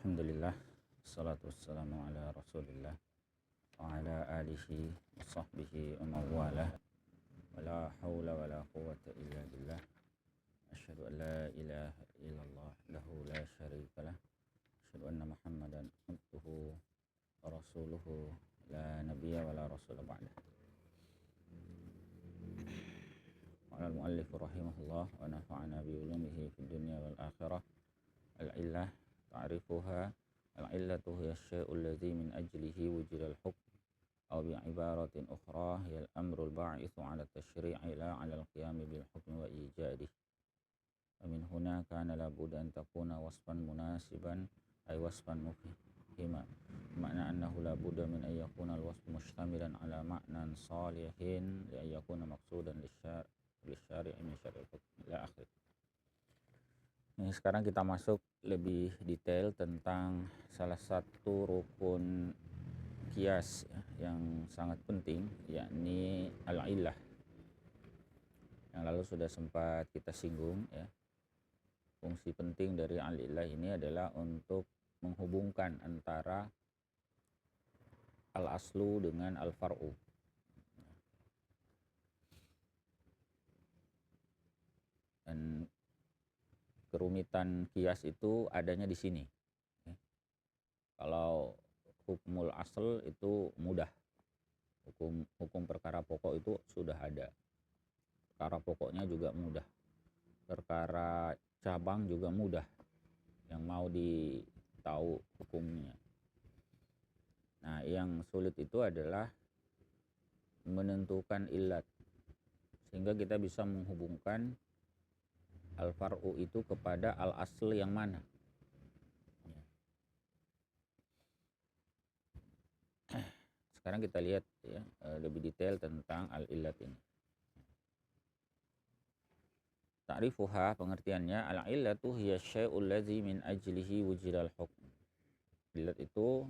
Alhamdulillah, salatu wassalamu ala rasulillah wa ala alihi wa sahbihi wa mawalah wa la hawla wa la quwata illa billah. Asyhadu an la ilaha illallah lahu la syarika lah. Asyhadu anna muhammadan abduhu wa rasuluhu la nabiyya wa la rasula ba'dah. Wa al-muallif rahimahullah wa nafa'ana bi ulumihi fid dunya wal akhirah. Al-illah ta'rifuha al-illatu hiya asy-syai'u alladzi min ajlihi wujida al-hukm aw bi ibaratin ukhra hiya al-amru al-ba'itsu 'ala at-tasyri'i la 'ala al-qiyam bil hukmi wa ijadih. Wa min huna kana la budda an takuna wasfan munasiban ay wasfan mufhima, makna annahu la budda min an yakuna al-wasfu mushtamilan 'ala ma'nan salihin li an yakuna maqsudan lisyari'i min syari'il hukm ila akhir. Ini sekarang kita masuk lebih detail tentang salah satu rukun qiyas yang sangat penting, yakni al-illah. Yang lalu sudah sempat kita singgung ya. Fungsi penting dari al-illah ini adalah untuk menghubungkan antara al-aslu dengan al-far'u. Dan kerumitan qiyas itu adanya di sini. Kalau hukmul asl itu mudah, hukum perkara pokok itu sudah ada, perkara pokoknya juga mudah, perkara cabang juga mudah, yang mau ditahu hukumnya. Nah, yang sulit itu adalah menentukan illat, sehingga kita bisa menghubungkan al-far'u itu kepada al-asl yang mana. Sekarang kita lihat ya, lebih detail tentang al-illat ini. Ta'rifuha, pengertiannya, al-illatu hiya syai'ul ladzi min ajlihi wujidal hukm. Illat itu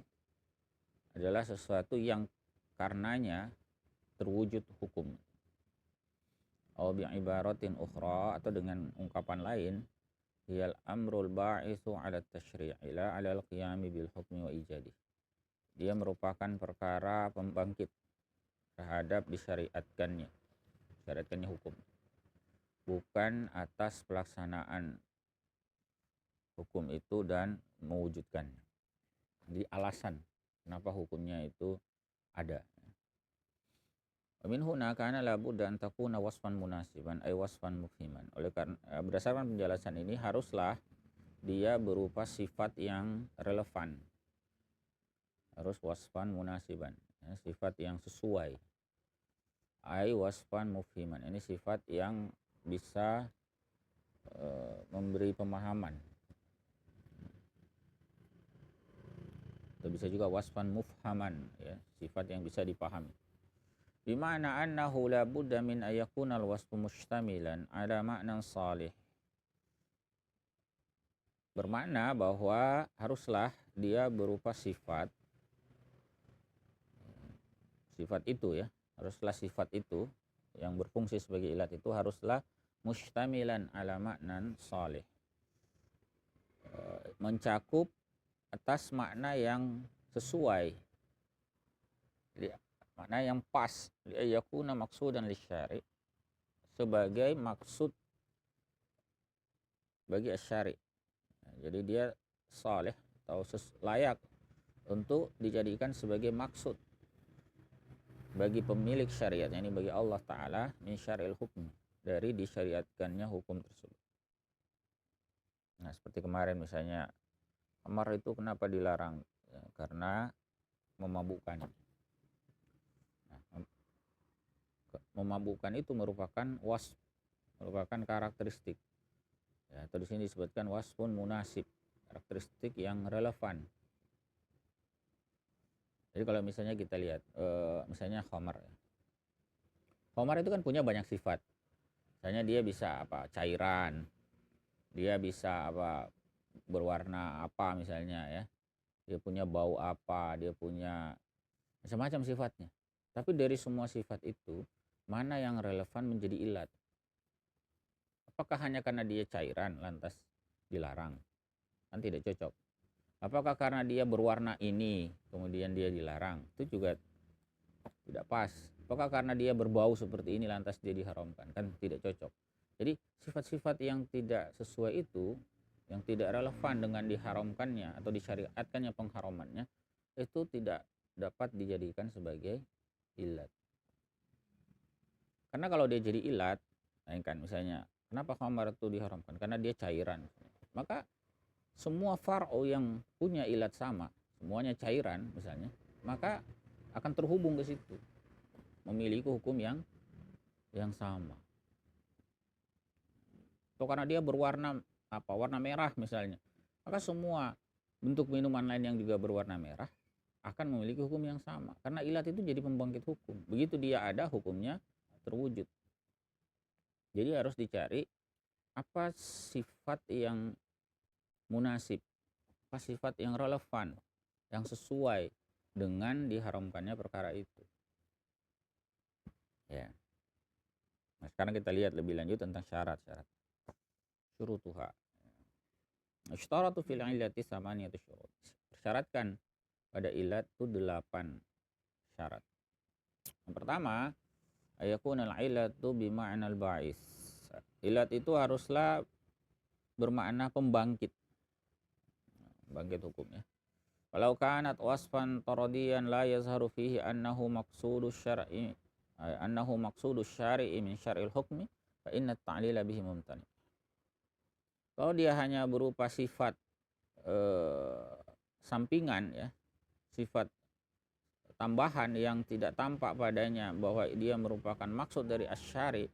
adalah sesuatu yang karenanya terwujud hukum. Aw bi ibaratin ukhra, atau dengan ungkapan lain, hiyal amrul ba'itsu 'ala at-tasyri'i la 'ala al-qiyami bil hukmi wa ijadih. Dia merupakan perkara pembangkit terhadap disyariatkannya hukum, bukan atas pelaksanaan hukum itu dan mewujudkannya. Jadi alasan kenapa hukumnya itu ada. Min huna kana la budda an takuna wasfan munasiban ay wasfan mufhiman. Oleh karena berdasarkan penjelasan ini haruslah dia berupa sifat yang relevan. Harus wasfan munasiban, ya, sifat yang sesuai. Ay wasfan mufhiman. Ini sifat yang bisa memberi pemahaman. Atau bisa juga wasfan mufhaman, ya, sifat yang bisa dipahami. Bimana annahu la budda min ayakuna al-wasfu mushtamilan ala ma'nan salih. Bermakna bahwa haruslah dia berupa sifat itu ya, haruslah sifat itu yang berfungsi sebagai ilat itu haruslah mushtamilan ala ma'nan salih, mencakup atas makna yang sesuai, makna yang pas, yakuna maqsudan lisyari', sebagai maksud bagi asyari'. Jadi dia saleh atau layak untuk dijadikan sebagai maksud bagi pemilik syariat, ini bagi Allah Ta'ala, min syari'il hukm, dari disyariatkannya hukum tersebut. Nah, seperti kemarin misalnya, khamar itu kenapa dilarang? Ya, karena memabukkan. Nah, memabukkan itu merupakan merupakan karakteristik. Ya, atau di sini disebutkan wasfun munasib, karakteristik yang relevan. Jadi kalau misalnya kita lihat, misalnya khamar. Khamar itu kan punya banyak sifat. Misalnya dia bisa cairan, dia bisa berwarna apa misalnya ya. Dia punya bau apa, dia punya macam-macam sifatnya. Tapi dari semua sifat itu, mana yang relevan menjadi ilat? Apakah hanya karena dia cairan lantas dilarang? Kan tidak cocok. Apakah karena dia berwarna ini kemudian dia dilarang? Itu juga tidak pas. Apakah karena dia berbau seperti ini lantas dia diharamkan? Kan tidak cocok. Jadi sifat-sifat yang tidak sesuai itu, yang tidak relevan dengan diharamkannya atau disyariatkannya pengharamannya, itu tidak dapat dijadikan sebagai ilat. Karena kalau dia jadi ilat, kan misalnya, kenapa khamar itu diharamkan? Karena dia cairan. Maka semua far'u yang punya ilat sama, semuanya cairan misalnya, maka akan terhubung ke situ, memiliki hukum yang sama. Atau karena dia berwarna warna merah misalnya, maka semua bentuk minuman lain yang juga berwarna merah akan memiliki hukum yang sama, karena ilat itu jadi pembangkit hukum. Begitu dia ada, hukumnya terwujud. Jadi harus dicari apa sifat yang munasib, apa sifat yang relevan, yang sesuai dengan diharamkannya perkara itu. Ya. Nah, sekarang kita lihat lebih lanjut tentang syarat-syarat. Syurutuha. Syaratu fil illati samaniyatu syurut. Persyaratkan pada ilat itu 8 syarat. Yang pertama, ayakunal illatu bima'nal ba'is. Ilat itu haruslah bermakna pembangkit. Bangkit hukum ya. Walau kanat wasfan taradiyan la yazharu fihi annahu maqsudus syar'i min syar'il hukmi fa inna at-ta'lila bihi mumtani. Kalau dia hanya berupa sifat sampingan ya, sifat tambahan yang tidak tampak padanya bahwa dia merupakan maksud dari asyari,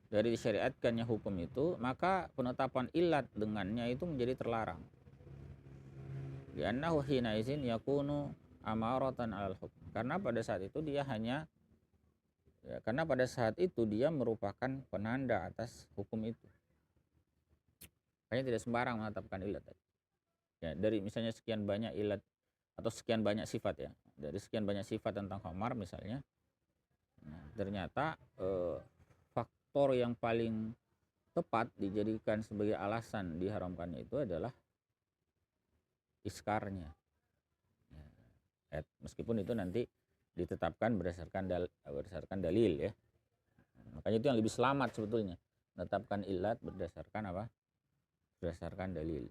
dari disyariatkannya hukum itu, maka penetapan ilat dengannya itu menjadi terlarang. Li'annahu hina izin yakunu amaratan 'alal hukm. Karena pada saat itu dia merupakan penanda atas hukum itu. Makanya tidak sembarang menetapkan ilat. Ya, dari misalnya sekian banyak ilat atau sekian banyak sifat ya. Dari sekian banyak sifat tentang khamar misalnya. Nah, ternyata faktor yang paling tepat dijadikan sebagai alasan diharamkannya itu adalah iskarnya. Meskipun itu nanti ditetapkan berdasarkan dalil ya. Makanya itu yang lebih selamat sebetulnya, menetapkan ilat berdasarkan apa? Berdasarkan dalil.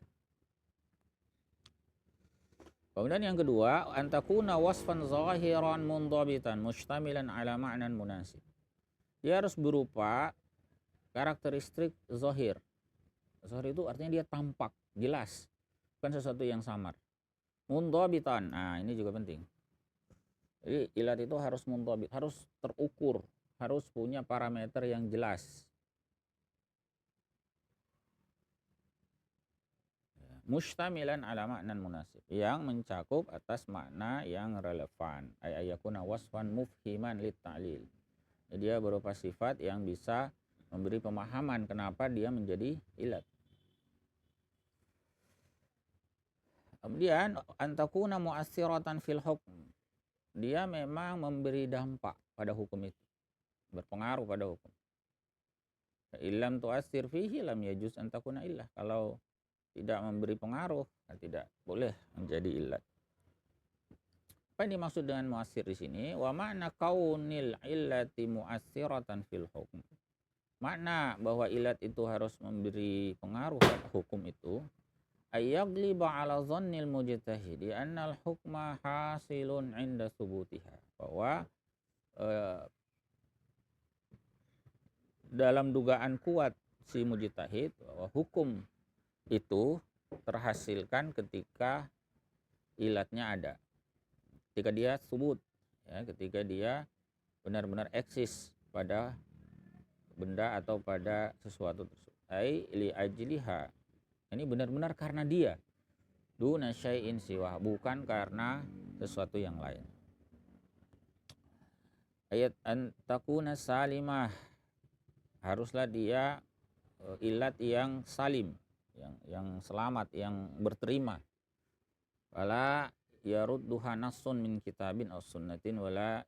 Kemudian yang kedua, antakuna wasfan zahiran mundhabitan mustamilan ala ma'nan munasib. Dia harus berupa karakteristik zahir. Zahir itu artinya dia tampak, jelas, bukan sesuatu yang samar. Mundhabitan, nah ini juga penting. Jadi ilat itu harus mundhabit, harus terukur, harus punya parameter yang jelas. Mustamilan ala ma'nan munasib, yang mencakup atas makna yang relevan. Ayakuna wasfan mufhiman lit ta'lil. Dia berupa sifat yang bisa memberi pemahaman kenapa dia menjadi ilat. Kemudian antakuna mu'assiratan fil hukm. Dia memang memberi dampak pada hukum itu, berpengaruh pada hukum. Illam tu'assir fihi lam yajuz antakuna illah. Kalau tidak memberi pengaruh, tidak boleh menjadi ilat. Apa yang dimaksud dengan mu'assir di sini? Wa ma'na kaunil illati mu'assiratan fil hukm. Makna bahwa ilat itu harus memberi pengaruh pada hukum itu, ayyagliba ala dhannil mujtahidi annal hukma hasilun inda subutiha. Bahwa dalam dugaan kuat si mujtahid bahwa hukum itu terhasilkan ketika ilatnya ada, ketika dia subut ya, ketika dia benar-benar eksis pada benda atau pada sesuatu tersebut. Ai li ajliha, ini benar-benar karena dia, duna syai'in siwa, bukan karena sesuatu yang lain. Ayat antakuna salimah, haruslah dia ilat yang salim, yang selamat, yang berterima. Wala yarudduha nassun min kitabin aw sunnatin wala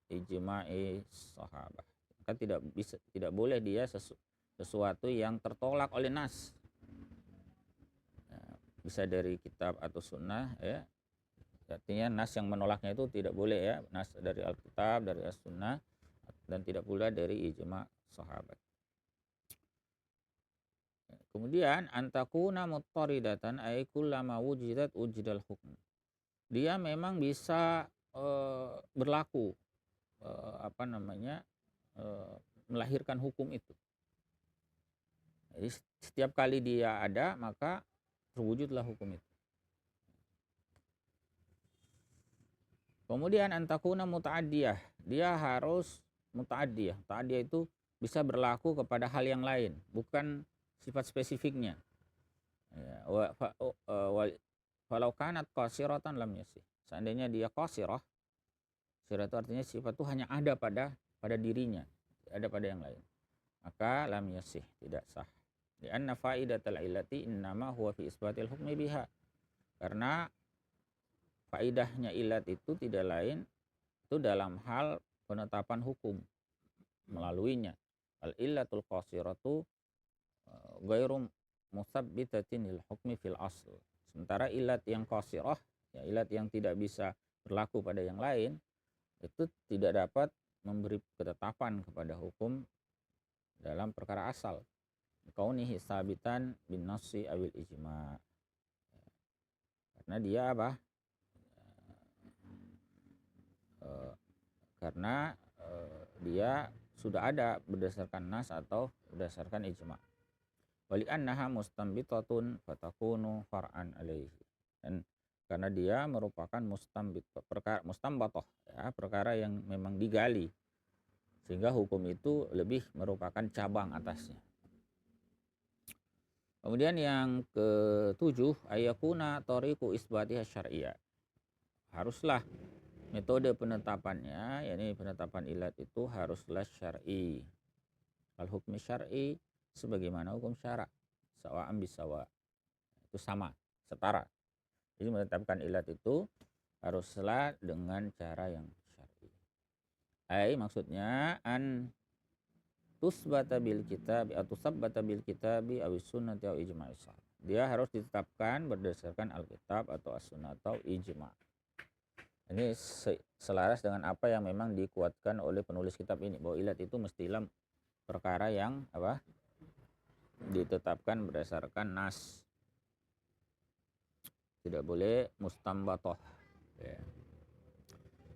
ijma'i sahabah. Maka tidak boleh dia sesuatu yang tertolak oleh nas. Ya, bisa dari kitab atau sunnah ya. Artinya nas yang menolaknya itu tidak boleh ya, nas dari Alkitab, dari as-sunnah, dan tidak pula dari ijma sahabat. Kemudian antakuna muttaridatan ay kullama wujidat ujidal hukm. Dia memang bisa berlaku melahirkan hukum itu. Jadi setiap kali dia ada maka terwujudlah hukum itu. Kemudian antakuna muta'addiyah, dia harus muta'addiyah. Muta'addiyah itu bisa berlaku kepada hal yang lain, bukan sifat spesifiknya. Walau kanat qasiratan lam yasih. Seandainya dia qasirah, qasirah itu artinya sifat itu hanya ada pada dirinya, ada pada yang lain, maka lam yasih, tidak sah. Lianna faidatal illati innama huwa fi isbatil hukmi biha. Karena faidahnya ilat itu tidak lain itu dalam hal penetapan hukum melaluinya. Al illatul qasiratu ghairu musabbitatin lil hukmi fil asl. Sementara ilat yang qasirah, ya ilat yang tidak bisa berlaku pada yang lain, itu tidak dapat memberi ketetapan kepada hukum dalam perkara asal. Kaunihi sabitan bin nassi awil ijma. Karena dia apa? Karena dia sudah ada berdasarkan nas atau berdasarkan ijma. Wali annaha mustambitatun fatakunu far'an alaihi. Dan karena dia merupakan mustambatoh, ya, perkara yang memang digali, sehingga hukum itu lebih merupakan cabang atasnya. Kemudian yang ketujuh, ayakuna tariqu isbatiha syar'iyyah. Haruslah metode penetapannya, yakni penetapan ilat itu haruslah syar'i. Al-hukmi syar'i sebagaimana hukum syara, sawa'an bisawa. Itu sama, setara. Jadi menetapkan ilat itu haruslah dengan cara yang syar'i. Maksudnya an tusbata bil kitabi atau sabbata bil kitabi awis sunnati aw ijma'i sahab. Dia harus ditetapkan berdasarkan Alkitab atau as-sunnah atau ijma'. Ini selaras dengan apa yang memang dikuatkan oleh penulis kitab ini, bahwa ilat itu mestilah perkara yang ditetapkan berdasarkan nas, tidak boleh mustambatoh.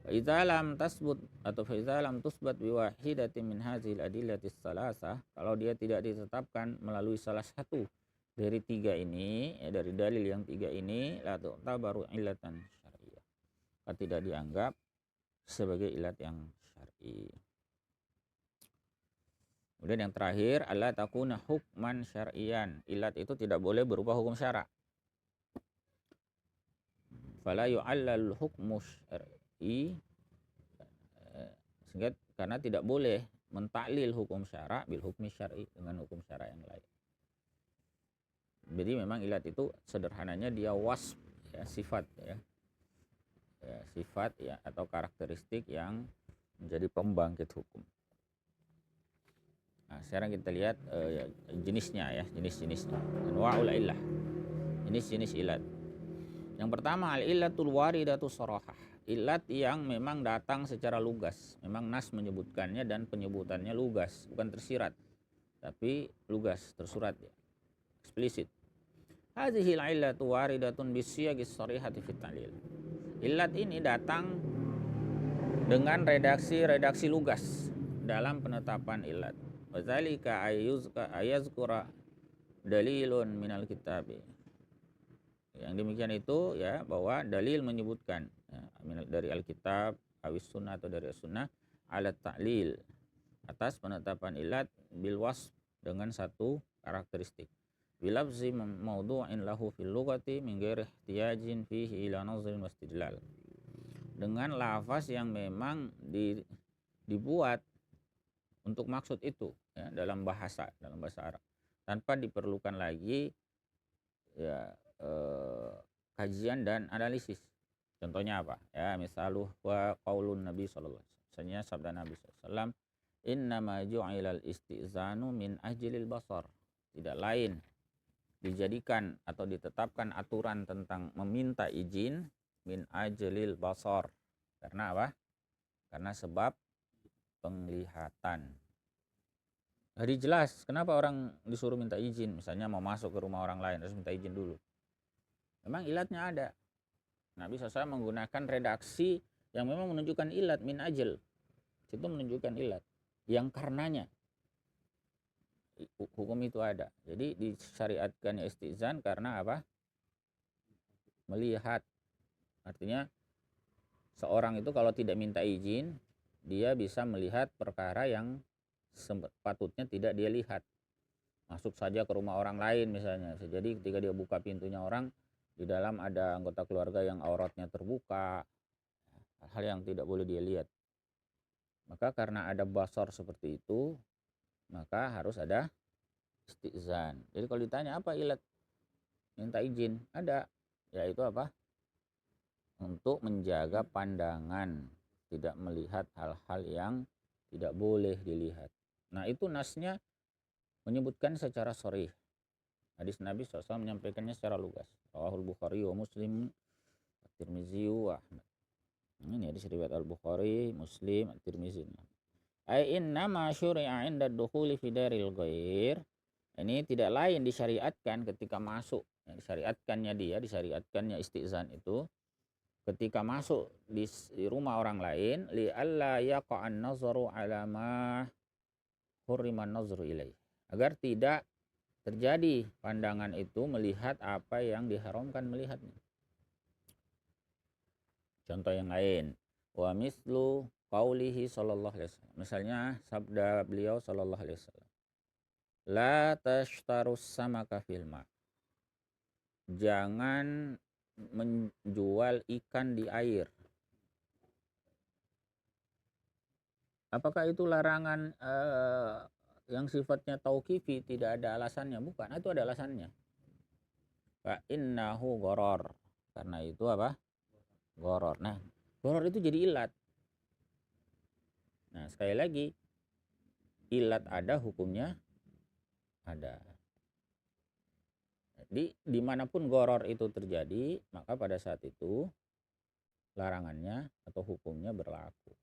Idza lam tasbut atau idza lam tusbat bi wahidatin min hadzil adillatis salasah, kalau dia tidak ditetapkan melalui salah satu dari tiga ini, dari dalil yang tiga ini, la tu'tabaru illatan syar'iyyah, tidak dianggap sebagai ilat yang syar'i. Kemudian yang terakhir, alla takuna hukman syar'iyan. Ilat itu tidak boleh berupa hukum syara'. Fala yu'allal hukmu syar'i, sehingga karena tidak boleh mentaklil hukum syara' bil hukmi syar'i, dengan hukum syara' yang lain. Jadi memang ilat itu sederhananya dia wasf, ya, sifat ya. Sifat ya atau karakteristik yang menjadi pembangkit hukum. Nah, sekarang kita lihat jenisnya ya, jenis-jenisnya. Anwa'ul illah. Jenis-jenis ilat. Yang pertama al-illatul waridatu sarahah. Ilat yang memang datang secara lugas. Memang nas menyebutkannya dan penyebutannya lugas, bukan tersirat. Tapi lugas, tersurat ya. Eksplisit. Hadhil illatu waridatun bisiyagis sarihati fit ta'lil. Ilat ini datang dengan redaksi lugas dalam penetapan ilat. Wadzalika ayazkura dalilun minal kitabi. Yang demikian itu ya, bahwa dalil menyebutkan ya, dari Alkitab, awis sunnah atau dari sunnah, alat ta'lil, atas penetapan ilat bil wasf, dengan satu karakteristik. Bilafzi mawdu'in lahu fil lughati min ghairi ihtiyajin fihi ila nazrin wastidlal. Dengan lafaz yang memang dibuat untuk maksud itu ya, dalam bahasa Arab, tanpa diperlukan lagi ya kajian dan analisis. Contohnya apa? Ya, misaluh wa qaulun Nabi sallallahu alaihi wasallam. Misalnya sabda Nabi sallallahu alaihi wasallam, "Innama ju'ilal istizanu min ajlil basar." Tidak lain dijadikan atau ditetapkan aturan tentang meminta izin min ajlil basar. Karena apa? Karena sebab penglihatan. Jadi jelas kenapa orang disuruh minta izin, misalnya mau masuk ke rumah orang lain harus minta izin dulu. Memang ilatnya ada. Nabi SAW menggunakan redaksi yang memang menunjukkan ilat, min ajl. Itu menunjukkan ilat yang karenanya hukum itu ada. Jadi disyariatkan istizan karena apa? Melihat. Artinya seorang itu kalau tidak minta izin, dia bisa melihat perkara yang sepatutnya tidak dia lihat. Masuk saja ke rumah orang lain misalnya. Jadi ketika dia buka pintunya orang, di dalam ada anggota keluarga yang auratnya terbuka, hal yang tidak boleh dia lihat. Maka karena ada basar seperti itu, maka harus ada istizan. Jadi kalau ditanya apa ilat minta izin, ada, yaitu apa? Untuk menjaga pandangan, tidak melihat hal-hal yang tidak boleh dilihat. Nah itu nasnya menyebutkan secara sharih. Hadis Nabi SAW menyampaikannya secara lugas. Rawahul Bukhari wa Muslim, At-Tirmizi wa Ahmad. Ini hadis riwayat Al-Bukhari, Muslim, At-Tirmizi. Ai inna ma syuri'a 'inda ad-dukhuli fi daril ghair. Ini tidak lain disyariatkan ketika masuk. Disyariatkannya istizan itu ketika masuk di rumah orang lain, li alla yaqa'an nazaru 'ala ma hurriman nazru ilaih. Agar tidak terjadi pandangan itu melihat apa yang diharamkan melihatnya. Contoh yang lain, wa mislu qaulihi sallallahu alaihi wasallam. Misalnya sabda beliau sallallahu alaihi wasallam. La tashtarus samaka fil ma. Jangan menjual ikan di air. Apakah itu larangan yang sifatnya tauqifi, tidak ada alasannya? Bukan, itu ada alasannya. Fa innahu gharar. Karena itu apa? Gharar. Nah, gharar itu jadi ilat. Nah, sekali lagi, ilat ada, hukumnya ada. Jadi dimanapun gharar itu terjadi, maka pada saat itu larangannya atau hukumnya berlaku.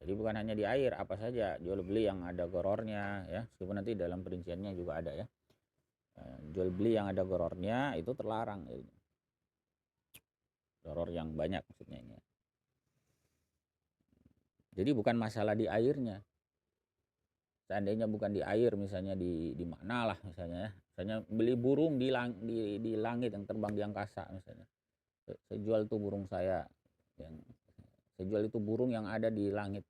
Jadi bukan hanya di air, apa saja jual beli yang ada gorornya ya, meskipun nanti dalam perinciannya juga ada ya. Jual beli yang ada gorornya itu terlarang. Goror yang banyak maksudnya ini. Jadi bukan masalah di airnya. Seandainya bukan di air, misalnya di mana lah misalnya ya. Misalnya beli burung di langit yang terbang di angkasa misalnya. Saya jual tuh burung saya, yang saya jual itu burung yang ada di langit.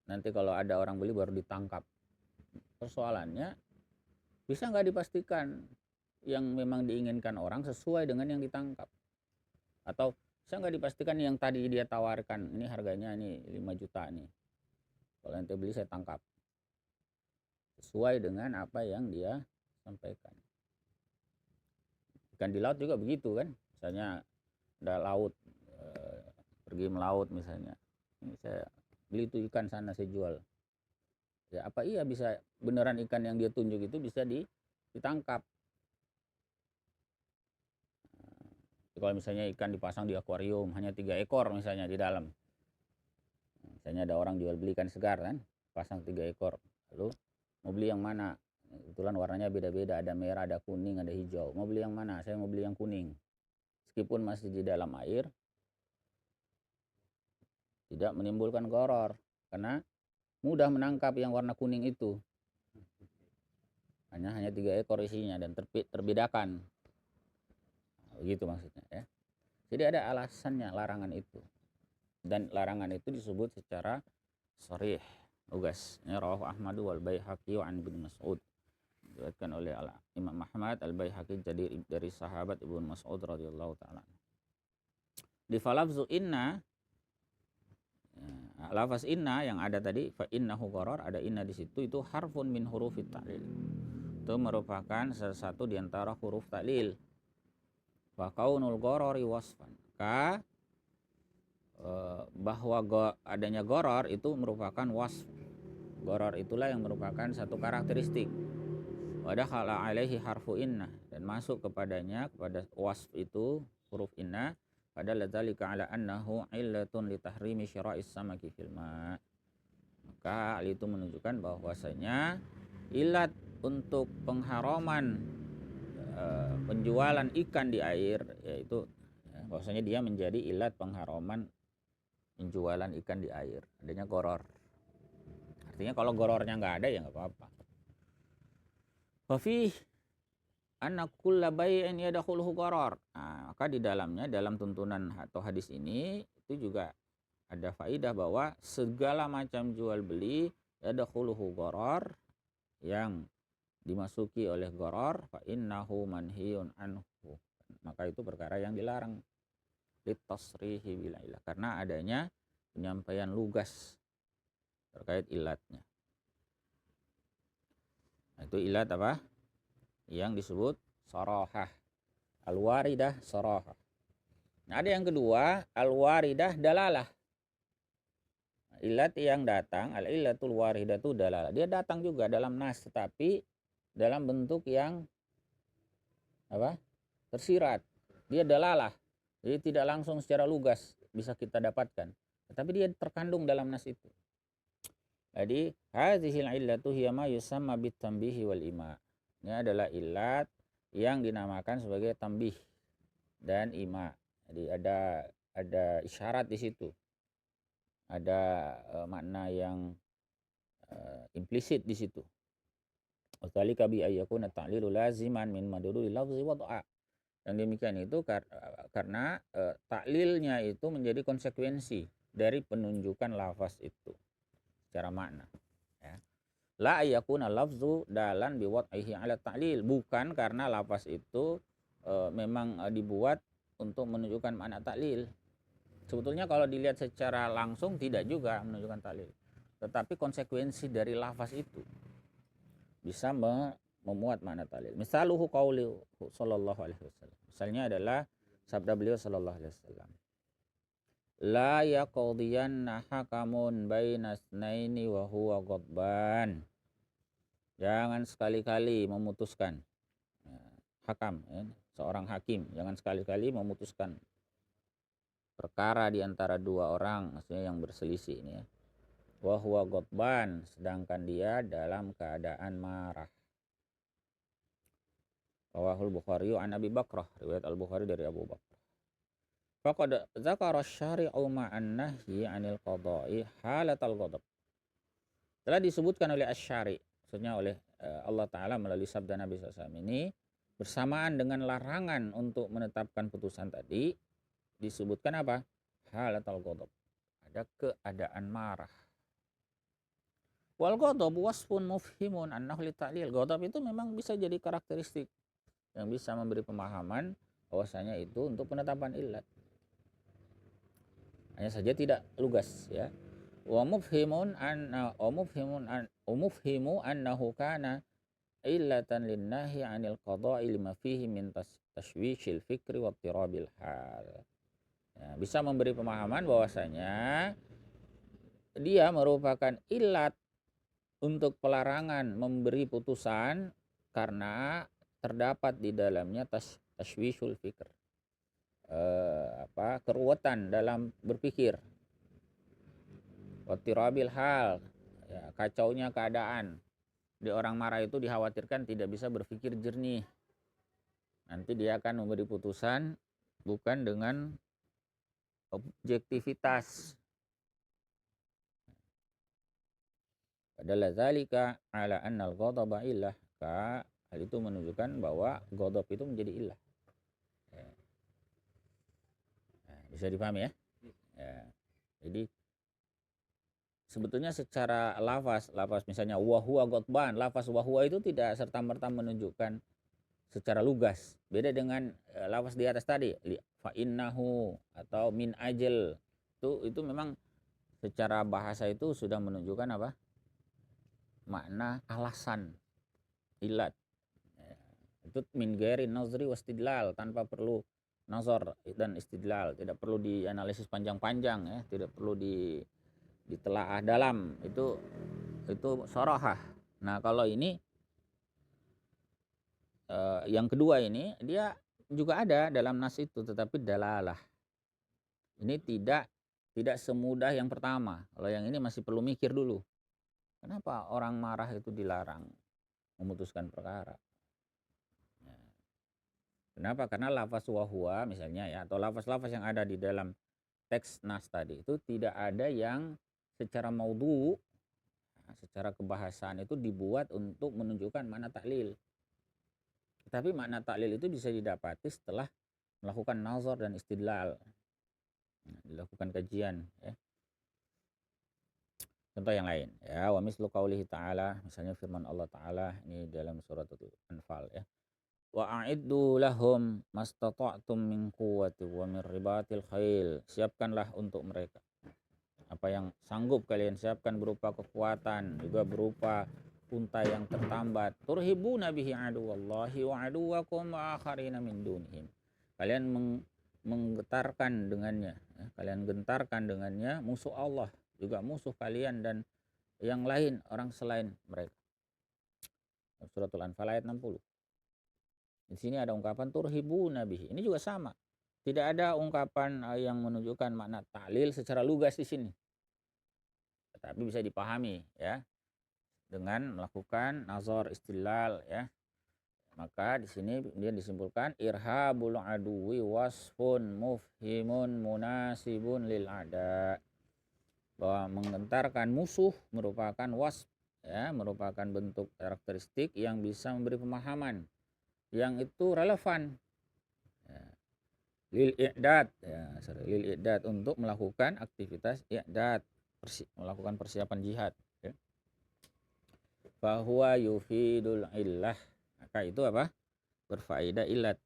Nanti kalau ada orang beli baru ditangkap. Persoalannya bisa nggak dipastikan yang memang diinginkan orang sesuai dengan yang ditangkap, atau bisa nggak dipastikan yang tadi dia tawarkan ini harganya ini 5 juta nih, kalau ente beli saya tangkap, sesuai dengan apa yang dia sampaikan. Ikan di laut juga begitu kan, misalnya ada laut, pergi melaut misalnya, ini saya beli itu ikan sana saya jual, ya apa iya bisa beneran ikan yang dia tunjuk itu bisa ditangkap. Kalau misalnya ikan dipasang di akuarium hanya 3 ekor misalnya di dalam, misalnya ada orang jual beli ikan segar kan, pasang 3 ekor, lalu mau beli yang mana, kebetulan warnanya beda-beda, ada merah, ada kuning, ada hijau, mau beli yang mana? Saya mau beli yang kuning. Meskipun masih di dalam air, tidak menimbulkan gharar karena mudah menangkap yang warna kuning itu, hanya 3 ekor isinya dan terbedakan. Begitu maksudnya ya. Jadi ada alasannya larangan itu, dan larangan itu disebut secara sharih, lugas. Rawahu Ahmad wal Baihaqi an Ibnu Mas'ud, diriwayatkan oleh Imam Ahmad, Al Baihaqi jadi dari sahabat Ibnu Mas'ud radhiyallahu taala. Di falafzu inna, lafaz inna yang ada tadi, fa innahu gharar, ada inna di situ, itu harfun min hurufit ta'lil. Itu merupakan salah satu di antara huruf ta'lil. Wa kaunul gharari wasfan. Bahwa adanya gharar itu merupakan wasf. Gharar itulah yang merupakan satu karakteristik. wa dakhala alaihi harfu inna, dan masuk kepadanya, kepada wasf itu huruf inna, pada ladzalika ala annahu illatun li tahrimi syira'is samaki fil ma. Maka hal itu menunjukkan bahwasanya ilat untuk pengharaman penjualan ikan di air, yaitu bahwasanya dia menjadi ilat pengharaman penjualan ikan di air, adanya goror. Artinya kalau gorornya nggak ada ya nggak apa-apa. Wafi anna kulla bai'in yadkhuluhu goror. Nah, maka di dalamnya, dalam tuntunan atau hadis ini itu juga ada faidah bahwa segala macam jual beli yadkhuluhu goror, yang dimasuki oleh goror, fa innahu manhiyun anhu, maka itu perkara yang dilarang, litasrihi bil ilah, karena adanya penyampaian lugas terkait ilatnya. Nah, itu ilat apa? Yang disebut sorohah, al-waridah sorohah. Nah, ada yang kedua, al-waridah dalalah. Ilat yang datang, al-illatul waridatu dalalah. Dia datang juga dalam nas, tetapi dalam bentuk yang apa? Tersirat. Dia dalalah. Jadi tidak langsung secara lugas bisa kita dapatkan, tetapi dia terkandung dalam nas itu. Jadi hadhil illatu hiya ma yusamma bitambihi wal ima. Ini adalah ilat yang dinamakan sebagai tambih dan ima. Jadi ada isyarat di situ. Ada makna yang implisit di situ. Dzalika bi ayyakuna ta'lilu laziman min madluli lafzi wad'a. Dan demikian itu karena taklilnya itu menjadi konsekuensi dari penunjukan lafaz itu secara makna, ya. La ayyakuna lafzu dalan biwad'ihi ala ta'lil, bukan karena lafaz itu memang dibuat untuk menunjukkan makna taklil. Sebetulnya kalau dilihat secara langsung tidak juga menunjukkan taklil, tetapi konsekuensi dari lafaz itu bisa memuat makna taklil. Misaluhu qauli sallallahu alaihi wasallam. Misalnya adalah sabda beliau sallallahu alaihi wasallam. La yaqdiyanna hakamun bainas naini wa huwa ghadban. Jangan sekali-kali memutuskan, hakam, ya, seorang hakim jangan sekali-kali memutuskan perkara di antara dua orang, maksudnya yang berselisih ini, ya. Wa huwa ghadban, sedangkan dia dalam keadaan marah. Rawahul Bukhari an Abi Bakrah, riwayat Al-Bukhari dari Abu Bakrah. Faqad dzakara syari'u ma'an nahyi 'anil qada'i halatal ghadab. Telah disebutkan oleh asy-syari', maksudnya oleh Allah Ta'ala melalui sabda Nabi SAW ini, bersamaan dengan larangan untuk menetapkan putusan tadi, disebutkan apa? Halatal ghadab. Ada keadaan marah. Wal ghadab wasfun mufhimun annahu li ta'lil. Ghadab itu memang bisa jadi karakteristik yang bisa memberi pemahaman bahwasanya itu untuk penetapan illat. Hanya saja tidak lugas, ya. Wa mufhimu annahu kana illatan linnahi 'anil qada'i lima fihi min tashwishil fikri wa ittirabil hal. Ya, bisa memberi pemahaman bahwasanya dia merupakan illat untuk pelarangan memberi putusan karena terdapat di dalamnya tashwishul fikr, keruwetan dalam berpikir, wattirabil hal, ya, kacaunya keadaan. Di orang marah itu dikhawatirkan tidak bisa berpikir jernih, nanti dia akan memberi putusan bukan dengan objektivitas. Padahal zalika ala annal ghadaba illah, hal itu menunjukkan bahwa ghadab itu menjadi illah. Nah, bisa dipahami, ya? Ya. Jadi sebetulnya secara lafaz misalnya wa huwa ghadban, lafaz wa huwa itu tidak serta-merta menunjukkan secara lugas. Beda dengan lafaz di atas tadi, fa innahu atau min ajal. Itu memang secara bahasa itu sudah menunjukkan apa? Makna alasan, ilat. Itu min ghairi nazri wastidlal, tanpa perlu nazar dan istidlal, tidak perlu dianalisis panjang-panjang, ya, tidak perlu ditelaah dalam. Itu sorohah. Nah, kalau ini yang kedua ini dia juga ada dalam nas itu, tetapi dalalah. Ini tidak semudah yang pertama. Kalau yang ini masih perlu mikir dulu. Kenapa orang marah itu dilarang memutuskan perkara? Ya. Kenapa? Karena lafaz wahwa misalnya ya, atau lafaz-lafaz yang ada di dalam teks nas tadi itu tidak ada yang secara maudhu, secara kebahasaan itu dibuat untuk menunjukkan makna taklil. Tapi makna taklil itu bisa didapati setelah melakukan nazar dan istidlal, dilakukan kajian ya. Contoh yang lain ya, wa mislu qaulihi ta'ala, misalnya firman Allah Ta'ala ini dalam surat Al-Anfal ya. Wa a'iddu lahum mastata'tum min quwwati wa min ribatil khail. Siapkanlah untuk mereka apa yang sanggup kalian siapkan berupa kekuatan, juga berupa unta yang tertambat. Turhibuna bihi aduwallahi wa aduwakum wa akharina min dunihim. Kalian menggetarkan dengannya ya, kalian gentarkan dengannya musuh Allah, juga musuh kalian dan yang lain orang selain mereka. Suratul Anfal ayat 60. Di sini ada ungkapan turhibuna bihi. Ini juga sama. Tidak ada ungkapan yang menunjukkan makna taklil secara lugas di sini. Tetapi bisa dipahami ya dengan melakukan nazar istilal ya. Maka di sini dia disimpulkan irhabul aduwi wasfun mufhimun munasibun lil ada. Bahwa menggentarkan musuh merupakan wasf ya, merupakan bentuk karakteristik yang bisa memberi pemahaman yang itu relevan ya. Lil i'dad ya, lil i'dad untuk melakukan aktivitas i'dad, melakukan persiapan jihad ya. Fahuwa yufidul illah, maka itu apa? Berfaedah ilat.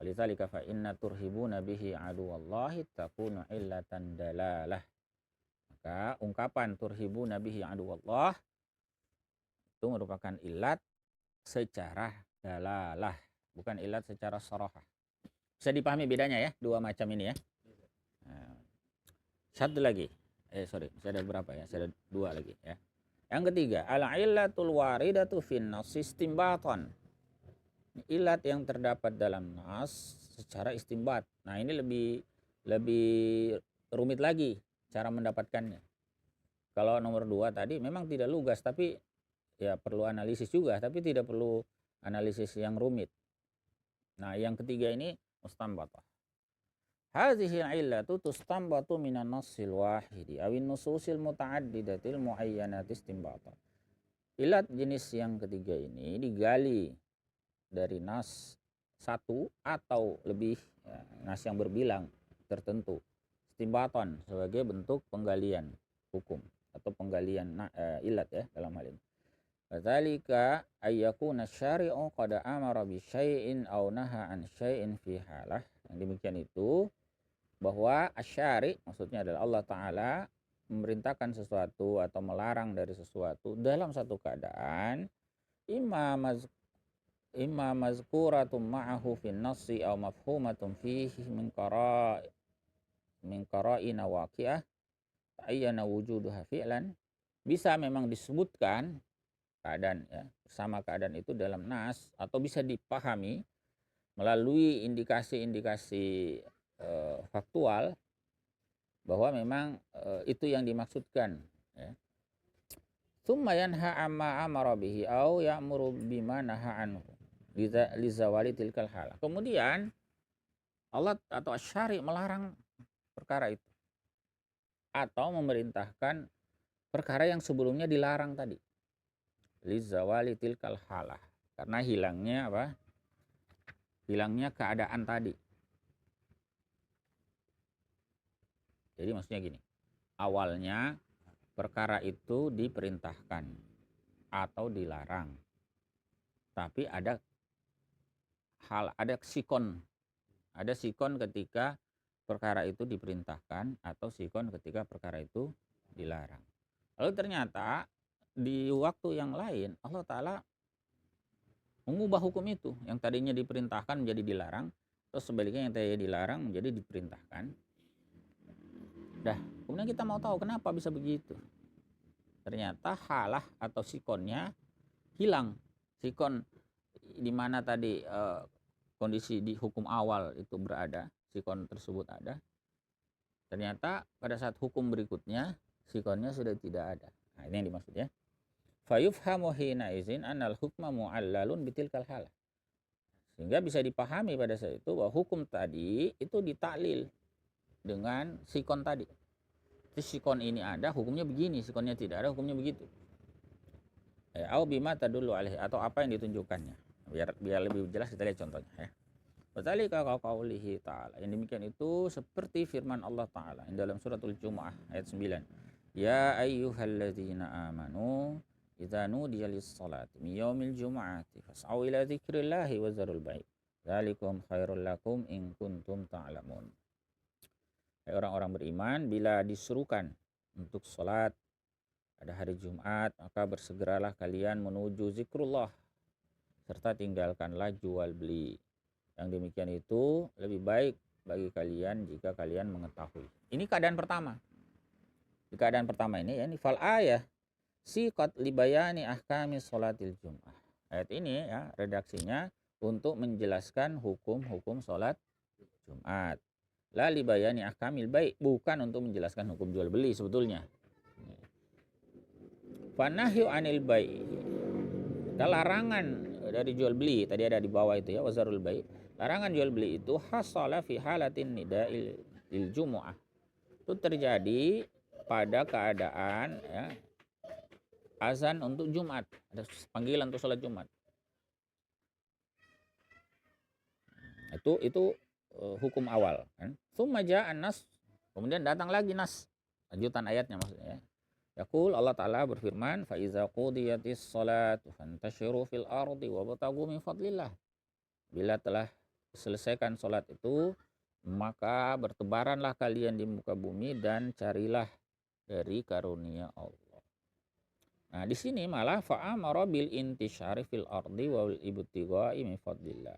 Walidzalika fa inna turhibuna bihi aduwallahi takunu illatan dalalah. Maka ungkapan turhibuna bihi aduwallah itu merupakan ilat secara dalalah, bukan ilat secara sarahah. Bisa dipahami bedanya ya, dua macam ini ya. Nah, satu lagi. Masih ada berapa ya? Masih ada dua lagi ya. Yang ketiga, al-illatul waridatu fin nas istimbatan. Ilat yang terdapat dalam nas secara istimbat. Nah, ini lebih rumit lagi cara mendapatkannya. Kalau nomor 2 tadi memang tidak lugas, tapi ya perlu analisis juga, tapi tidak perlu analisis yang rumit. Nah, yang ketiga ini mustanbatah. Hadhihi al-illatu tustanbatu minan nassil wahidi awin nususil muta'addidatil muayyanati istinbatan. Ilat jenis yang ketiga ini digali dari nas satu atau lebih ya, nas yang berbilang tertentu. Istinbatan sebagai bentuk penggalian hukum atau penggalian ilat ya dalam hal ini. Kadzalika ayyakuna syari'u qad amara bi syai'in aw naha an syai'in fi halah. Yang demikian itu bahwa asyari maksudnya adalah Allah Ta'ala memerintahkan sesuatu atau melarang dari sesuatu dalam satu keadaan imma mazkuratun ma'ahu fin nassi aw mafhumatun fihi min qara'ina waqi'ah ta'ayyana wujuduha fi'lan, bisa memang disebutkan keadaan ya, bersama keadaan itu dalam nas atau bisa dipahami melalui indikasi-indikasi faktual bahwa memang itu yang dimaksudkan ya. Tsumma yanha amma amara bihi au ya'muru bima naha anhu lizawali tilkal hal. Kemudian Allah atau syari melarang perkara itu atau memerintahkan perkara yang sebelumnya dilarang tadi. Lizawali tilkal halah, karena hilangnya apa? Hilangnya keadaan tadi. Jadi maksudnya gini, awalnya perkara itu diperintahkan atau dilarang, tapi ada sikon ketika perkara itu diperintahkan atau sikon ketika perkara itu dilarang. Lalu ternyata di waktu yang lain Allah Ta'ala mengubah hukum itu, yang tadinya diperintahkan menjadi dilarang, terus sebaliknya yang tadinya dilarang menjadi diperintahkan. Kemudian kita mau tahu kenapa bisa begitu. Ternyata halah atau sikonnya hilang. Sikon di mana tadi kondisi di hukum awal itu berada, sikon tersebut ada, ternyata pada saat hukum berikutnya sikonnya sudah tidak ada. Nah, ini yang dimaksud ya. Fayufhamu hina izin annal hukma mu'allalun bitilkal halah. Sehingga bisa dipahami pada saat itu bahwa hukum tadi itu ditaklil dengan sikon tadi. Jadi sikon ini ada, hukumnya begini, sikonnya tidak ada, hukumnya begitu. Au bima tadullu alaihi, atau apa yang ditunjukkannya. Biar lebih jelas kita lihat contohnya ya. Wadzalika qaulihi ta'ala. Yang demikian itu seperti firman Allah Ta'ala dalam suratul Jumu'ah ayat 9. Ya ayyuhalladzina amanu idza nudiya lis-salati min yaumil jumu'ati fas'au ila dzikrillahi wa zarul bai'. Dzalikum khairul lakum in kuntum ta'lamun. Hai orang-orang beriman, bila diserukan untuk salat pada hari Jumat, maka bersegeralah kalian menuju zikrullah serta tinggalkanlah jual beli. Yang demikian itu lebih baik bagi kalian jika kalian mengetahui. Ini keadaan pertama. Di keadaan pertama ini ya, ini fal ayah siqat libayani ahkami sholatil jum'ah. Ayat ini ya redaksinya untuk menjelaskan hukum-hukum sholat Jumat. La libayani ahkamil bai', bukan untuk menjelaskan hukum jual beli sebetulnya. Fanahyu anil bai', larangan dari jual beli tadi ada di bawah itu ya, wazarul bai'. Larangan jual beli itu hasala fi halatin nida'il lil jumu'ah. Itu terjadi pada keadaan ya, azan untuk Jumat, ada panggilan untuk sholat Jumat. Itu hukum awal kan. Tsumma ja'an nas, kemudian datang lagi nas, lanjutan ayatnya maksudnya ya. Yaqul Allah Ta'ala berfirman, fa iza qudiyatis salatu fantashiru fil ardi wabtaghu min fadlillah. Bila telah selesaikan salat itu, maka bertebaranlah kalian di muka bumi dan carilah dari karunia Allah. Nah, di sini malah fa'amara bil intisyari fil ardi wa ibtigha'i min fadlillah.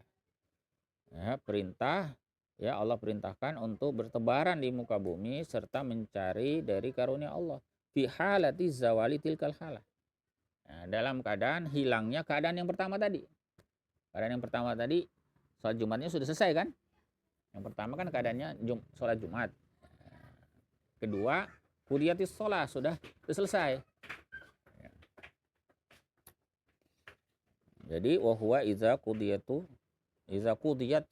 Ya, perintah ya, Allah perintahkan untuk bertebaran di muka bumi serta mencari dari karunia Allah. Fi halati zawali tilkal halah. Nah, dalam keadaan hilangnya keadaan yang pertama tadi. Keadaan yang pertama tadi sholat Jumatnya sudah selesai kan? Yang pertama kan keadaannya sholat Jumat. Kedua, qudiyatis sholat sudah selesai. Jadi wahwa iza qudiyat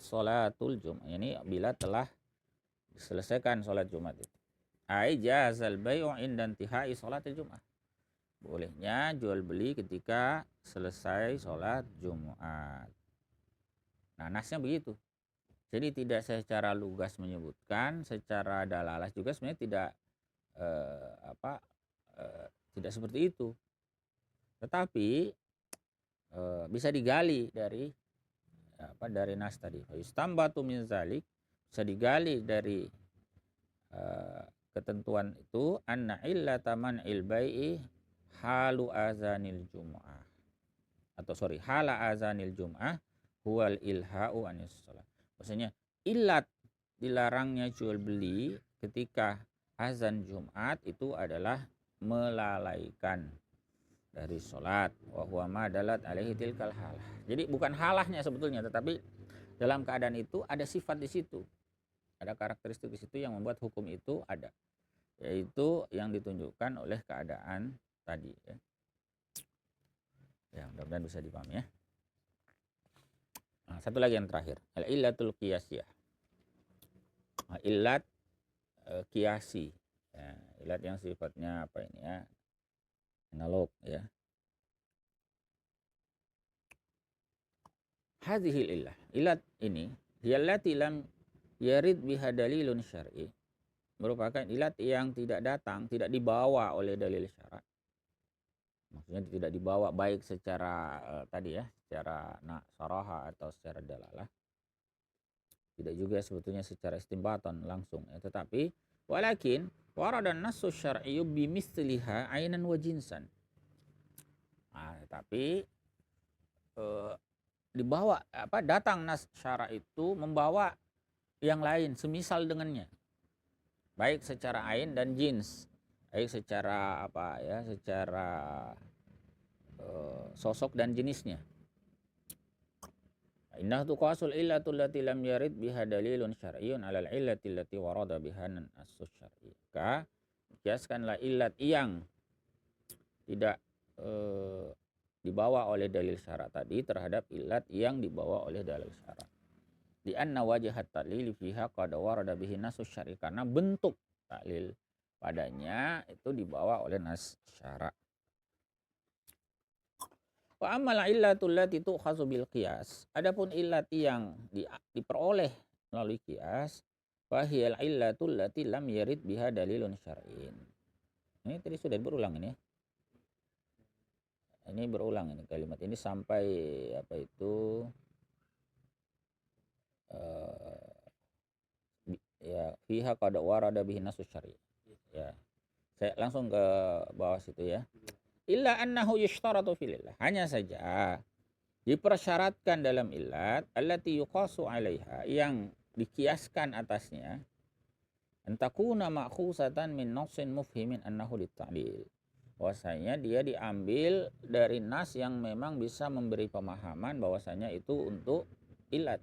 sholatul Jumat. Ini bila telah diselesaikan sholat Jumat itu. Ai jazal bai'u inda intihai sholatil Jumat. Bolehnya jual beli ketika selesai sholat Jumat. Nah, nasnya begitu. Jadi tidak secara lugas menyebutkan, secara dalalah juga sebenarnya tidak tidak seperti itu. Tetapi bisa digali dari dari nas tadi. Yustambatu min zalik, bisa digali dari ketentuan itu anna illata man'il bai'i halu azanil jum'ah. Hala azanil jum'ah huwal ilha'u anis shalah. Maksudnya ilat dilarangnya jual beli ketika azan Jumat itu adalah melalaikan dari sholat. Wa huwa ma dalat alaihi tilkal halah. Jadi bukan halahnya sebetulnya, tetapi dalam keadaan itu ada sifat di situ. Ada karakteristik di situ yang membuat hukum itu ada. Yaitu yang ditunjukkan oleh keadaan tadi ya. Ya, mudah-mudahan bisa dipahami ya. Nah, satu lagi yang terakhir, al-illatul qiyasiyah. Illat qiyasi. Ya, illat yang sifatnya apa ini ya? Analog ya. Hadhil illah. Illat ini hiyallati lam yarid biha dalilun syar'i. Merupakan illat yang tidak datang, tidak dibawa oleh dalil syara'. Maksudnya tidak dibawa baik secara tadi ya, secara saraha atau secara dalalah. Tidak juga sebetulnya secara istimbatan langsung ya, tetapi walakin waradan nassu syar'iyyu bimithliha ainan wa jinsan. Nah, tapi dibawa datang nas syara' itu membawa yang lain semisal dengannya. Baik secara ain dan jins. Baik secara secara sosok dan jenisnya. Innahu tuqasul illatul lati lam yarid biha dalilun syar'iyyun 'alal illati allati warada biha an-nassus syar'i. Maka kiaskanlah illat yang tidak dibawa oleh dalil syara tadi terhadap illat yang dibawa oleh dalil syara. Di anna wajhat ta'lil fiha qad warada bihi nassus syar'i, karena bentuk taklil padanya itu dibawa oleh nas syara. Wa ammal illatul lati tu'khazu bil qiyas, adapun illat yang diperoleh melalui qiyas, fa hiyal illatul lati lam yarid biha dalilun syar'in. Ini tadi sudah berulang ini ya. Ini berulang ini kalimat ini sampai apa itu ya fiha qad warada bihi nassus syar'i. Ya. Saya langsung ke bawah situ ya. Illa annahu yushtaratu fil illah. Hanya saja dipersyaratkan dalam illat allati yuqasu 'alaiha, yang dikiaskan atasnya, antakuna ma'khusatan min nassin mufhimin annahu lit-ta'lil. Bahwasanya dia diambil dari nas yang memang bisa memberi pemahaman bahwasanya itu untuk illat.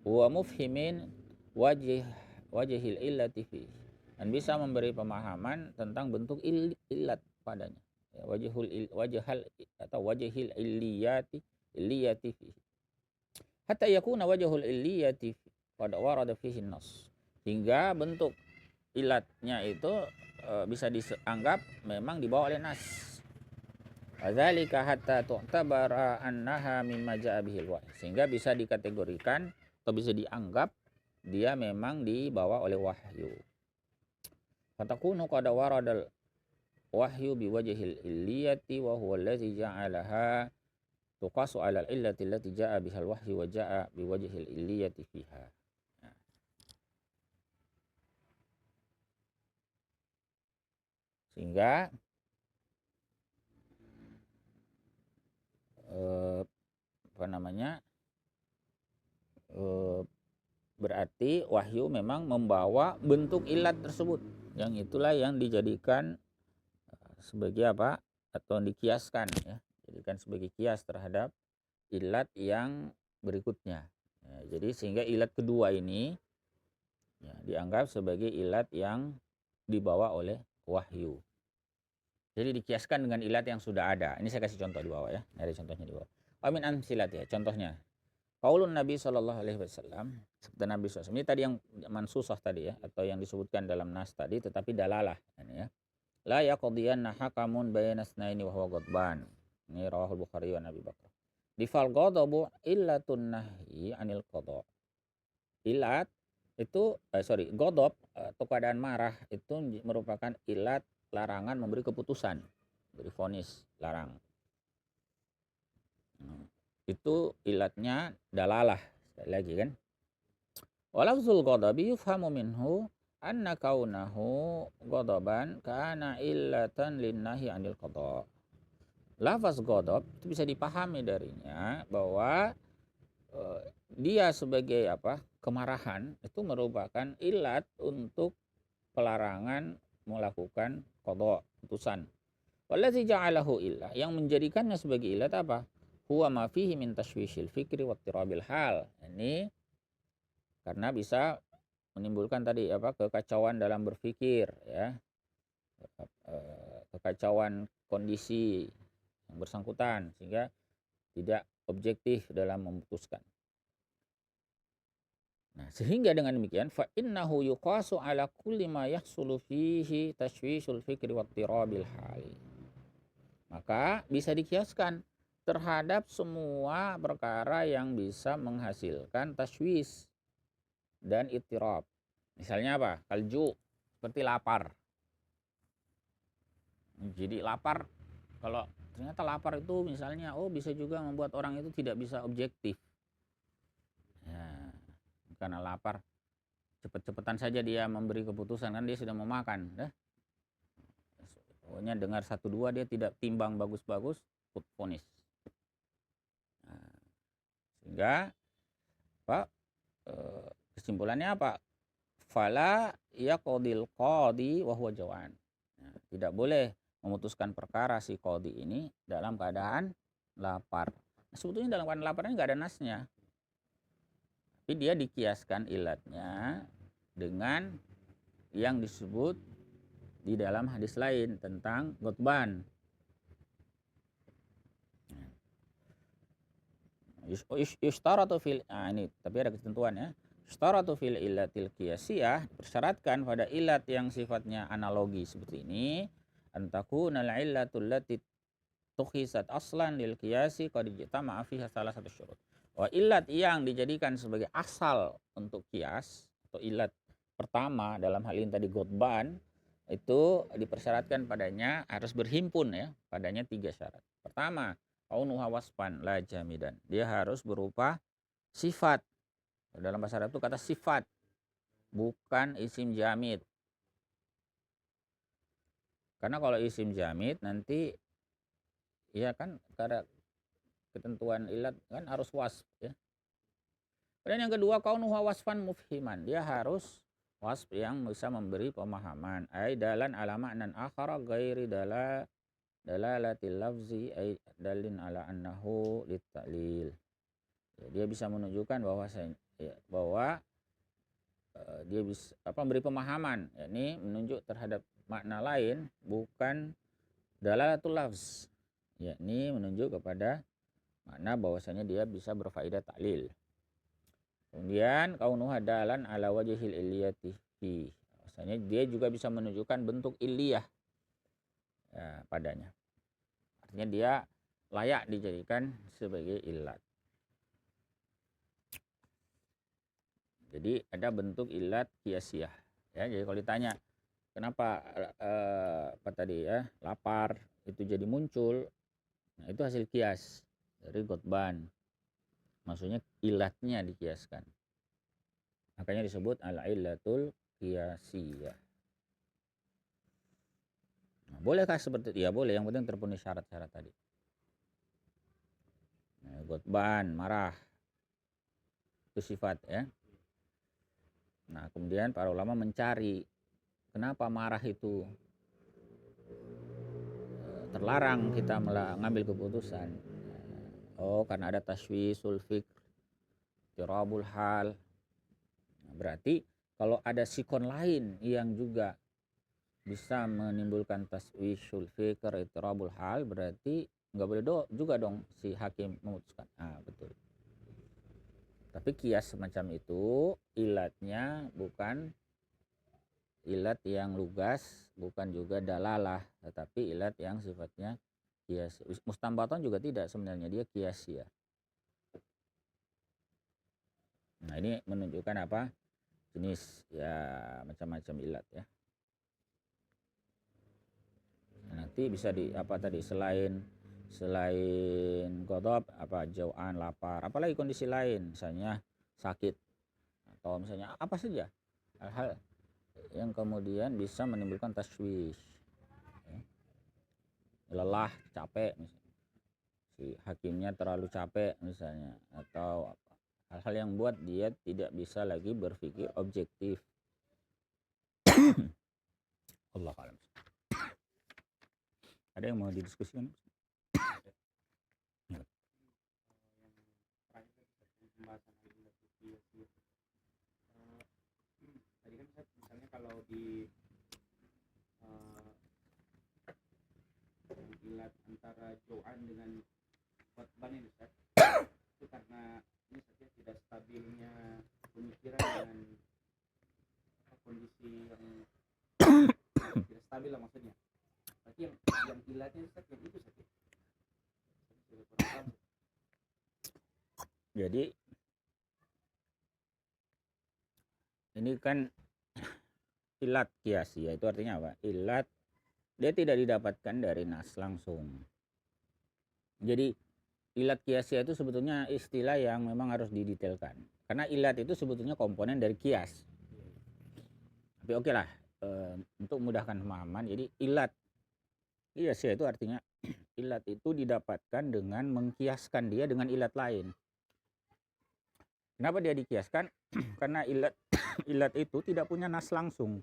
Wa mufhimin wajhil illati fi, dan bisa memberi pemahaman tentang bentuk illat padanya. Ya, wajhil illiyati fi. Hatta yakuna wajhul illiyati qad warada fihi nas. Hingga bentuk ilatnya itu bisa dianggap memang dibawa oleh nas. Wadzalika hatta tu'tabara annaha mimma ja'a bihil wahyi, sehingga bisa dikategorikan atau bisa dianggap dia memang dibawa oleh wahyu. Fatakunu qad waradal wahyu biwajhil illiyati wa huwa allazi ja'alaha tuqasu 'alal illati allati ja'a bihal wahyu wa ja'a biwajhil illiyati fiha. Sehingga berarti wahyu memang membawa bentuk ilat tersebut, yang itulah yang dijadikan sebagai apa, atau dikiaskan ya, jadikan sebagai kias terhadap ilat yang berikutnya ya. Jadi sehingga ilat kedua ini ya, dianggap sebagai ilat yang dibawa oleh wahyu. Jadi dikiaskan dengan ilat yang sudah ada. Ini saya kasih contoh di bawah ya. Ada contohnya di bawah. Amin amsilat ya. Contohnya. Qaulun Nabi sallallahu alaihi wasallam. Seperti Nabi SAW. Ini tadi yang mansusah tadi ya, atau yang disebutkan dalam nas tadi, tetapi dalalah ini ya. La yaqdiyanna hakamun bayna tsnaini wa huwa ghadban. Ini rawahul Bukhari wa Nabi Bakar. Difal ghadabu illatun nahyi anil qada. Ilat itu ghadab atau keadaan marah itu merupakan ilat larangan memberi keputusan, beri vonis, larang. Itu ilatnya dalalah. Sekali lagi kan. Walafzul ghadabi yufhamu minhu anna kaunahu ghadaban kana illatan linnahi anil qada. Lafaz ghadab itu bisa dipahami darinya bahwa dia sebagai apa? Kemarahan itu merupakan ilat untuk pelarangan melakukan qada, putusan. Wallazi ja'alahu illah, yang menjadikannya sebagai ilat apa? Huwa ma fihi min tashwishil fikri wa ittirabil hal. Ini karena bisa menimbulkan tadi apa? Kekacauan dalam berpikir ya. Kekacauan kondisi yang bersangkutan sehingga tidak objektif dalam memutuskan. Nah, sehingga dengan demikian fa innahu yuqasu ala kulli ma yahsulu fihi tashwishul fikri wa ittirabil hali. Maka bisa dikiaskan terhadap semua perkara yang bisa menghasilkan tashwish dan ittirab. Misalnya apa? Kalju, seperti lapar. Jadi lapar, kalau ternyata lapar itu misalnya bisa juga membuat orang itu tidak bisa objektif. Ya, karena lapar cepet-cepetan saja dia memberi keputusan, kan dia sudah mau makan dah. Pokoknya dengar 1-2 dia tidak timbang bagus-bagus, vonis. Nah, sehingga apa? Kesimpulannya apa? Fala yaqdil qadi wa huwa jawan. Nah, tidak boleh memutuskan perkara si qadi ini dalam keadaan lapar. Sebetulnya dalam keadaan lapar ini nggak ada nasnya. Tapi dia dikiaskan ilatnya dengan yang disebut di dalam hadis lain tentang gotban. Yustaratu fil, ini tapi ada ketentuan ya. Yustaratu fil illatil qiyasiyah, persyaratkan pada ilat yang sifatnya analogi seperti ini, antakunal illatul lati tukhisat aslan lil qiyasi qad ijtama'a fiha salah satu syurut. Ilat yang dijadikan sebagai asal untuk kias atau ilat pertama dalam hal ini tadi gotban, itu dipersyaratkan padanya harus berhimpun ya, padanya 3 syarat. Pertama, kaunuha wasfan la jamidan. Dia harus berupa sifat. Dalam bahasa Arab itu kata sifat, bukan isim jamid. Karena kalau isim jamid nanti ya kan karena ketentuan ilat kan harus wasf ya. Dan yang kedua, kaunuha wasfan mufhiman. Dia harus wasf yang bisa memberi pemahaman. Ai dalan ala ma'nan akhara ghairi dalalatil lafzi ay dalin ala annahu litta'lil. Ya, dia bisa menunjukkan bahwa dia bisa memberi pemahaman, yakni menunjuk terhadap makna lain bukan dalalatul lafz, yakni menunjuk kepada makna bahwasanya dia bisa berfaedah ta'lil. Kemudian kaunuha dalan ala wajhil illiyati, bahwasanya dia juga bisa menunjukkan bentuk illiyah ya, padanya. Artinya dia layak dijadikan sebagai ilat. Jadi ada bentuk ilat qiyasiyah ya. Jadi kalau ditanya kenapa apa tadi ya, lapar itu jadi muncul, nah itu hasil kias dari gotban. Maksudnya ilatnya dikiaskan. Makanya disebut al-illatul qiyasiyah. Nah, bolehkah seperti itu? Ya boleh, yang penting terpenuhi syarat-syarat tadi. Nah, gotban, marah, itu sifat ya. Nah, kemudian para ulama mencari kenapa marah itu terlarang kita mengambil keputusan. Oh, karena ada tashwisul fikr, tirabul hal. Nah, berarti kalau ada sikon lain yang juga bisa menimbulkan tashwisul fikr, tirabul hal, berarti nggak boleh juga dong si hakim memutuskan. Betul. Tapi kias semacam itu ilatnya bukan ilat yang lugas, bukan juga dalalah, tetapi ilat yang sifatnya kias. Mustambaton juga tidak sebenarnya, dia kias ya. Nah, ini menunjukkan apa? Jenis ya macam-macam ilat ya. Nah, nanti bisa di apa tadi selain ghadab, apa jauhan, lapar, apalagi kondisi lain, misalnya sakit atau misalnya apa saja hal-hal yang kemudian bisa menimbulkan tashwish ya. Lelah, capek misalnya. Si hakimnya terlalu capek misalnya, atau hal-hal yang buat dia tidak bisa lagi berpikir objektif. Allah alam. Ada yang mau didiskusikan? Tadi kan misalnya kalau di yang ilat antara Joan dengan Batban ini Ustaz, itu karena ini saja tidak stabilnya pemikiran dengan kondisi yang tidak stabil lah maksudnya. Berarti yang ilatnya Ustaz yang itu saja. Jadi ini kan ilat kiasi, itu artinya apa? Ilat dia tidak didapatkan dari nas langsung. Jadi ilat kiasi itu sebetulnya istilah yang memang harus didetailkan. Karena ilat itu sebetulnya komponen dari kias. Tapi oke lah, untuk memudahkan pemahaman, jadi ilat kiasi itu artinya ilat itu didapatkan dengan mengkiaskan dia dengan ilat lain. Kenapa dia dikiaskan? Karena ilat itu tidak punya nas langsung.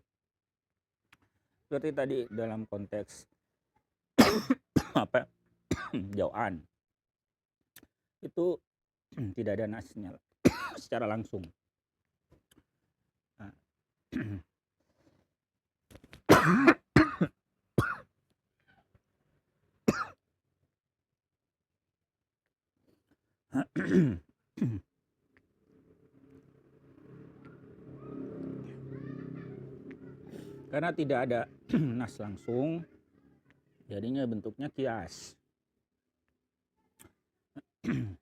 Seperti tadi dalam konteks apa jauhan, itu tidak ada nasnya secara langsung. Nah, karena tidak ada nas langsung, jadinya bentuknya kias.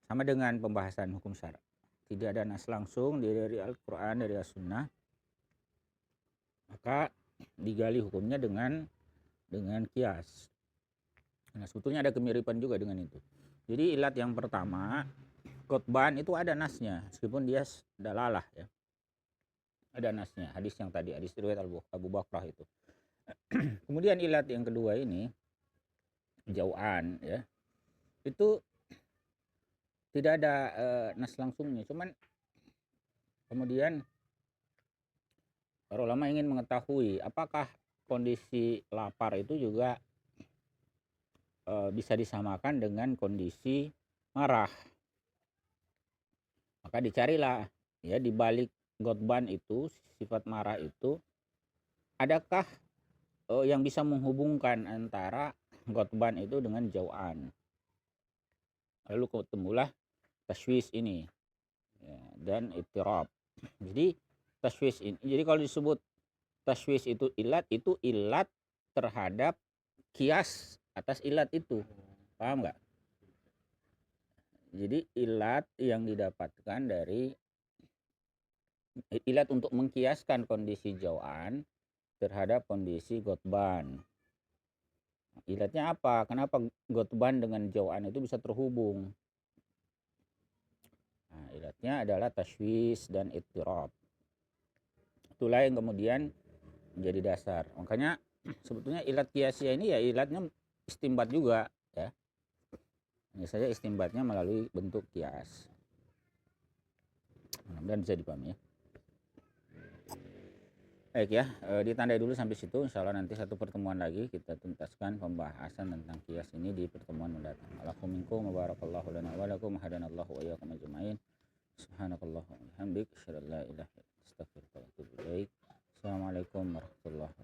Sama dengan pembahasan hukum syara. Tidak ada nas langsung dari Al-Quran, dari As-Sunnah, maka digali hukumnya dengan kias. Nah, sebetulnya ada kemiripan juga dengan itu. Jadi ilat yang pertama, qutban itu ada nasnya, meskipun dia dalalah ya. Ada nasnya, hadis yang tadi, hadis riwayat Abu Bakrah itu. Kemudian ilat yang kedua ini, jauhan ya. Itu tidak ada nas langsungnya, cuman kemudian para ulama ingin mengetahui apakah kondisi lapar itu juga bisa disamakan dengan kondisi marah. Maka dicarilah ya di balik qutban itu, sifat marah itu, adakah yang bisa menghubungkan antara qutban itu dengan jauhan. Lalu ketemulah tashwis ini ya, dan ittirab. Jadi tashwis ini, jadi kalau disebut tashwis itu ilat terhadap kias atas ilat itu, paham nggak? Jadi ilat yang didapatkan dari ilat untuk mengkiaskan kondisi jauhan terhadap kondisi qutban. Ilatnya apa? Kenapa qutban dengan jauhan itu bisa terhubung? Nah, ilatnya adalah tashwis dan ittirab. Itulah yang kemudian menjadi dasar. Makanya sebetulnya ilat kiasia ini ya ilatnya istimbat juga ya. Hanya saja istimbatnya melalui bentuk kias. Mudah-mudahan bisa dipahami ya. Baik ya, ditandai dulu sampai situ. Insya Allah nanti satu pertemuan lagi kita tuntaskan pembahasan tentang kias ini di pertemuan mendatang. Alhamdulillah, barakallahu lana wa lakum, hadanallahu wa iyyakum ajma'in. Subhanakallahumma wa bihamdik, asyhadu an la ilaha illa anta, astaghfiruka wa atubu ilaik. Assalamualaikum warahmatullahi wabarakatuh.